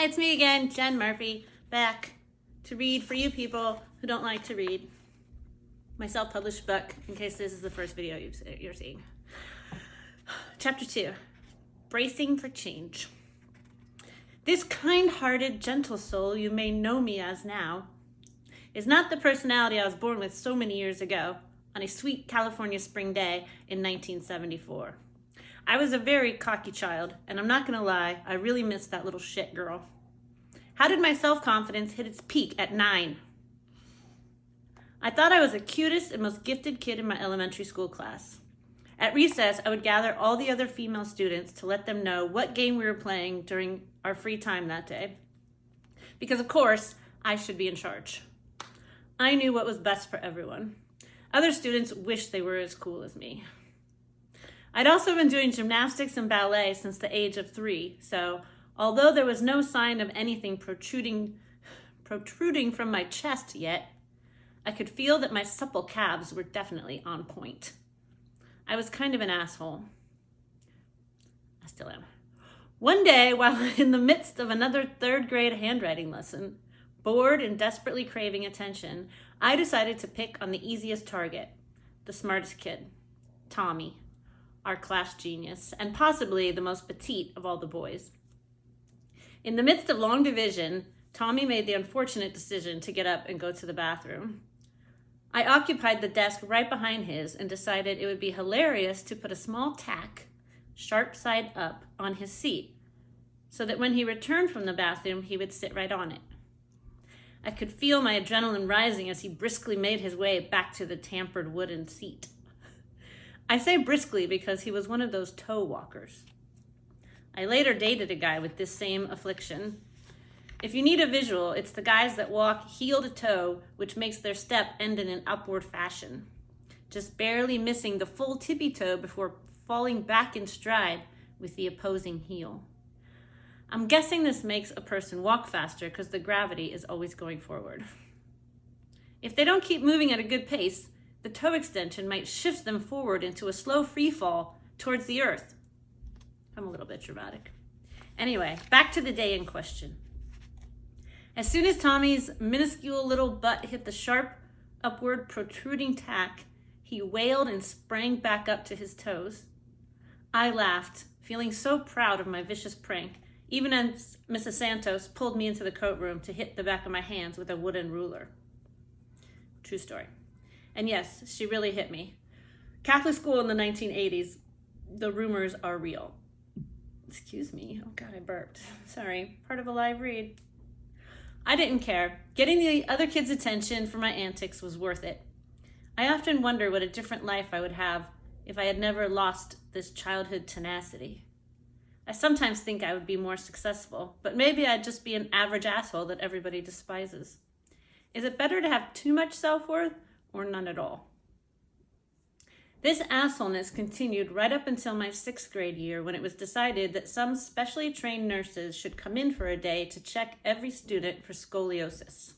Hi, it's me again, Jen Murphy, back to read for you people who don't like to read my self-published book, in case this is the first video you're seeing. Chapter 2, Bracing for Change. This kind-hearted, gentle soul you may know me as now is not the personality I was born with so many years ago on a sweet California spring day in 1974. I was a very cocky child, and I'm not gonna lie, I really missed that little shit girl. How did my self-confidence hit its peak at 9? I thought I was the cutest and most gifted kid in my elementary school class. At recess, I would gather all the other female students to let them know what game we were playing during our free time that day. Because of course, I should be in charge. I knew what was best for everyone. Other students wished they were as cool as me. I'd also been doing gymnastics and ballet since the age of 3, so although there was no sign of anything protruding from my chest yet, I could feel that my supple calves were definitely on point. I was kind of an asshole. I still am. One day, while in the midst of another 3rd grade handwriting lesson, bored and desperately craving attention, I decided to pick on the easiest target, the smartest kid, Tommy, our class genius, and possibly the most petite of all the boys. In the midst of long division, Tommy made the unfortunate decision to get up and go to the bathroom. I occupied the desk right behind his and decided it would be hilarious to put a small tack, sharp side up, on his seat, so that when he returned from the bathroom, he would sit right on it. I could feel my adrenaline rising as he briskly made his way back to the tampered wooden seat. I say briskly because he was one of those toe walkers. I later dated a guy with this same affliction. If you need a visual, it's the guys that walk heel to toe, which makes their step end in an upward fashion, just barely missing the full tippy toe before falling back in stride with the opposing heel. I'm guessing this makes a person walk faster because the gravity is always going forward. If they don't keep moving at a good pace, the toe extension might shift them forward into a slow free fall towards the earth. I'm a little bit dramatic. Anyway, back to the day in question. As soon as Tommy's minuscule little butt hit the sharp, upward protruding tack, he wailed and sprang back up to his toes. I laughed, feeling so proud of my vicious prank, even as Mrs. Santos pulled me into the coat room to hit the back of my hands with a wooden ruler. True story. And yes, she really hit me. Catholic school in the 1980s, the rumors are real. Excuse me. Oh God, I burped. Sorry, part of a live read. I didn't care. Getting the other kids' attention for my antics was worth it. I often wonder what a different life I would have if I had never lost this childhood tenacity. I sometimes think I would be more successful, but maybe I'd just be an average asshole that everybody despises. Is it better to have too much self-worth or none at all? This assholeness continued right up until my 6th grade year, when it was decided that some specially trained nurses should come in for a day to check every student for scoliosis.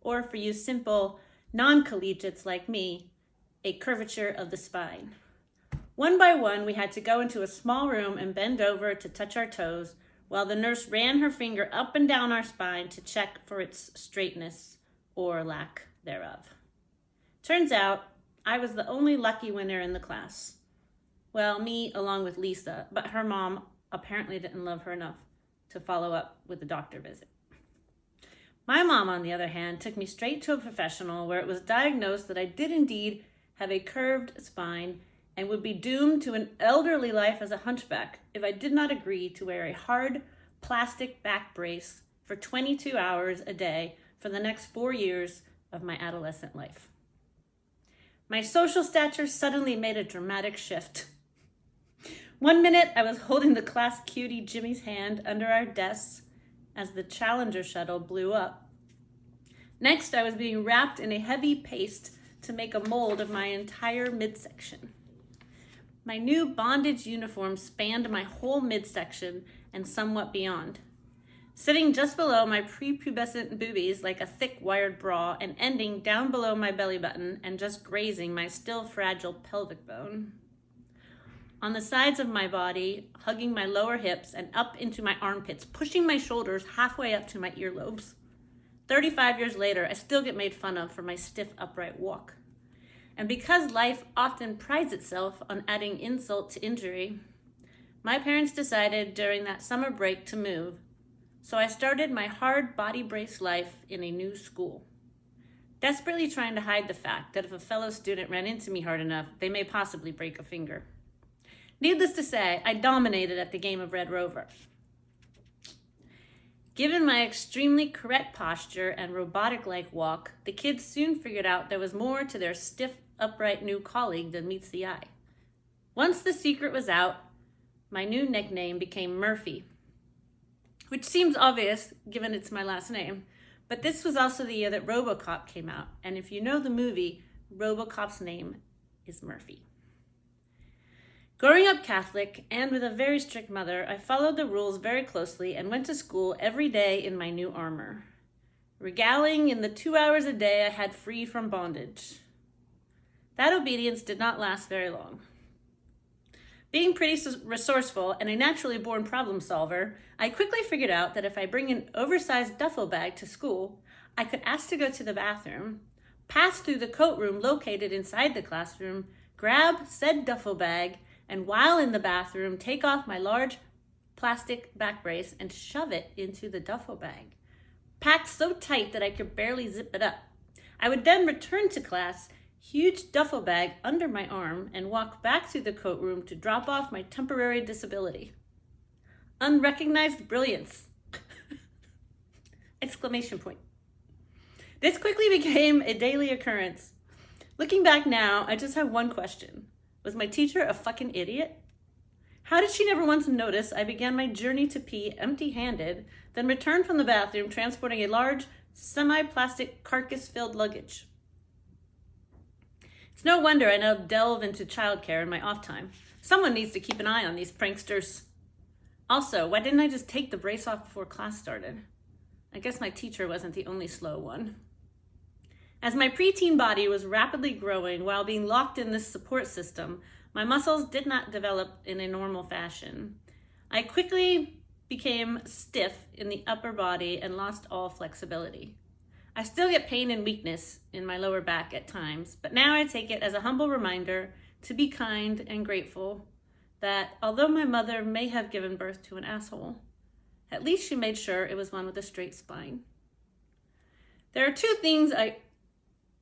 Or for you simple non-collegiates like me, a curvature of the spine. One by one, we had to go into a small room and bend over to touch our toes while the nurse ran her finger up and down our spine to check for its straightness or lack thereof. Turns out, I was the only lucky winner in the class. Well, me along with Lisa, but her mom apparently didn't love her enough to follow up with a doctor visit. My mom, on the other hand, took me straight to a professional where it was diagnosed that I did indeed have a curved spine and would be doomed to an elderly life as a hunchback if I did not agree to wear a hard plastic back brace for 22 hours a day for the next 4 years of my adolescent life. My social stature suddenly made a dramatic shift. One minute, I was holding the class cutie Jimmy's hand under our desks as the Challenger shuttle blew up. Next, I was being wrapped in a heavy paste to make a mold of my entire midsection. My new bondage uniform spanned my whole midsection and somewhat beyond. Sitting just below my prepubescent boobies like a thick wired bra and ending down below my belly button and just grazing my still fragile pelvic bone. on the sides of my body, hugging my lower hips and up into my armpits, pushing my shoulders halfway up to my earlobes. 35 years later, I still get made fun of for my stiff, upright walk. And because life often prides itself on adding insult to injury, my parents decided during that summer break to move, so I started my hard body brace life in a new school, desperately trying to hide the fact that if a fellow student ran into me hard enough, they may possibly break a finger. Needless to say, I dominated at the game of Red Rover. Given my extremely correct posture and robotic-like walk, the kids soon figured out there was more to their stiff, upright new colleague than meets the eye. Once the secret was out, my new nickname became Murphy, which seems obvious given it's my last name, but this was also the year that RoboCop came out, and if you know the movie, RoboCop's name is Murphy. Growing up Catholic and with a very strict mother, I followed the rules very closely and went to school every day in my new armor, regaling in the 2 hours a day I had free from bondage. That obedience did not last very long. Being pretty resourceful and a naturally born problem solver, I quickly figured out that if I bring an oversized duffel bag to school, I could ask to go to the bathroom, pass through the coat room located inside the classroom, grab said duffel bag, and while in the bathroom, take off my large plastic back brace and shove it into the duffel bag, packed so tight that I could barely zip it up. I would then return to class, huge duffel bag under my arm, and walk back through the coat room to drop off my temporary disability. Unrecognized brilliance! Exclamation point. This quickly became a daily occurrence. Looking back now, I just have one question. Was my teacher a fucking idiot? How did she never once notice I began my journey to pee empty-handed, then returned from the bathroom transporting a large, semi-plastic, carcass-filled luggage? It's no wonder I now delve into childcare in my off time. Someone needs to keep an eye on these pranksters. Also, why didn't I just take the brace off before class started? I guess my teacher wasn't the only slow one. As my preteen body was rapidly growing while being locked in this support system, my muscles did not develop in a normal fashion. I quickly became stiff in the upper body and lost all flexibility. I still get pain and weakness in my lower back at times, but now I take it as a humble reminder to be kind and grateful that although my mother may have given birth to an asshole, at least she made sure it was one with a straight spine. There are two things I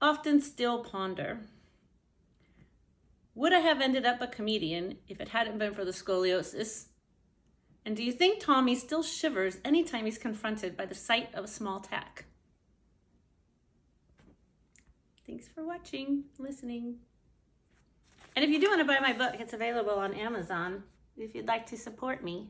often still ponder. Would I have ended up a comedian if it hadn't been for the scoliosis? And do you think Tommy still shivers anytime he's confronted by the sight of a small tack? Thanks for watching, listening. And if you do want to buy my book, it's available on Amazon if you'd like to support me.